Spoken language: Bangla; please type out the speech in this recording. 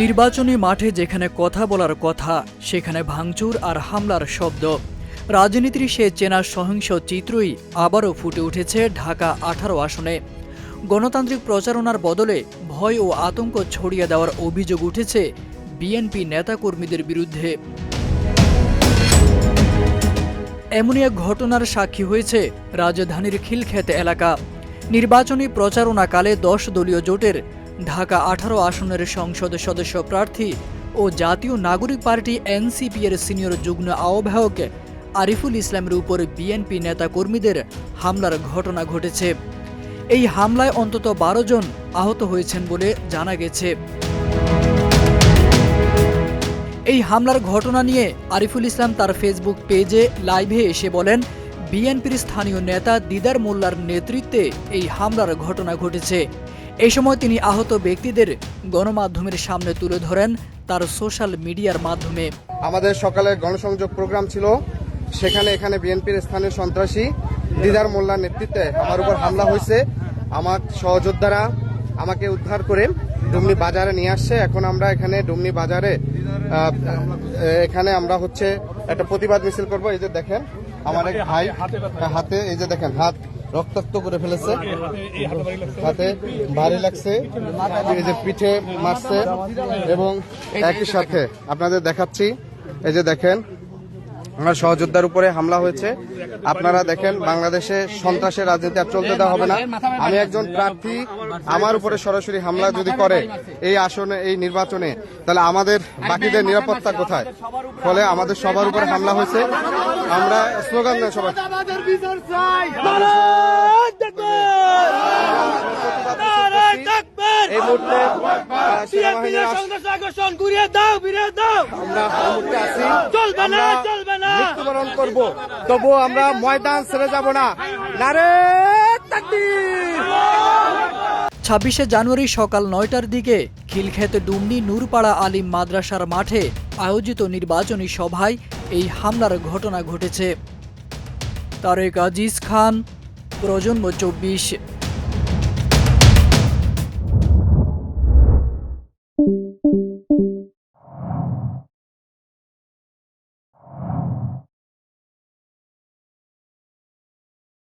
নির্বাচনী মাঠে যেখানে কথা বলার কথা সেখানে ভাঙচুর আর হামলার শব্দ। রাজনীতির সে চেনা সহিংস চিত্রই আবারও ফুটে উঠেছে ঢাকা 18 আসনে। গণতান্ত্রিক প্রচারণার বদলে ভয় ও আতঙ্ক ছড়িয়ে দেওয়ার অভিযোগ উঠেছে বিএনপি নেতাকর্মীদের বিরুদ্ধে। এমনই এক ঘটনার সাক্ষী হয়েছে রাজধানীর খিলক্ষেত এলাকা। নির্বাচনী প্রচারণাকালে 10 দলীয় জোটের ঢাকা 18 আসনের সংসদ সদস্য প্রার্থী ও জাতীয় নাগরিক পার্টি এনসিপি এর সিনিয়র যুগ্ম আহ্বায়ক আরিফুল ইসলামের উপর বিএনপি নেতাকর্মীদের হামলার ঘটনা ঘটেছে। এই হামলায় অন্তত 12 জন আহত হয়েছেন বলে জানা গেছে। এই হামলার ঘটনা নিয়ে আরিফুল ইসলাম তার ফেসবুক পেজে লাইভে এসে বলেন, বিএনপির স্থানীয় নেতা দিদার মোল্লার নেতৃত্বে এই হামলার ঘটনা ঘটেছে। এই সময় তিনি আহত ব্যক্তিদের গণমাধ্যমের সামনে তুলে ধরেন তার সোশ্যাল মিডিয়ার মাধ্যমে। আমাদের সকালে গণসংযোগ প্রোগ্রাম ছিল, সেখানে এখানে বিএনপির স্থানীয় সন্ত্রাসী দিদার মোল্লার নেতৃত্বে আমার উপর হামলা হয়েছে। আমার সহযোদ্ধারা আমাকে উদ্ধার করে ডুমনি বাজারে নিয়ে আসছে। এখন আমরা এখানে ডুমনি বাজারে এখানে আমরা হচ্ছে একটা প্রতিবাদ মিছিল করব। এই যে দেখেন আমার এক ভাই হাতে, এই যে দেখেন হাত রক্তাক্ত করে ফেলেছে, হাতে ভারী লাগছে, এই যে পিঠে মারছে এবং একই সাথে আপনাদের দেখাচ্ছি, এই যে দেখেন আমার সহযোদ্ধার উপরে হামলা হয়েছে। আপনারা দেখেন বাংলাদেশে সন্ত্রাসের রাজনীতি আর চলতে দেওয়া হবে না। আমি একজন প্রার্থী, আমার উপরে সরাসরি হামলা যদি করে এই আসনে এই নির্বাচনে, তাহলে আমাদের বাকিদের নিরাপত্তা কোথায়? ফলে আমাদের সবার উপরে হামলা হয়েছে। আমরা স্লোগান দেন সবাই, এই মুহূর্তে মৃত্যুবরণ করব, তবুও আমরা ময়দান ছেড়ে যাব না। নারে তাকবীর। 26শে জানুয়ারি সকাল 9টার দিকে খিলক্ষেত ডুমনি নূরপাড়া আলিম মাদ্রাসার মাঠে আয়োজিত নির্বাচনী সভায় এই হামলার ঘটনা ঘটেছে। তারেক আজিজ খান, প্রজন্ম 24।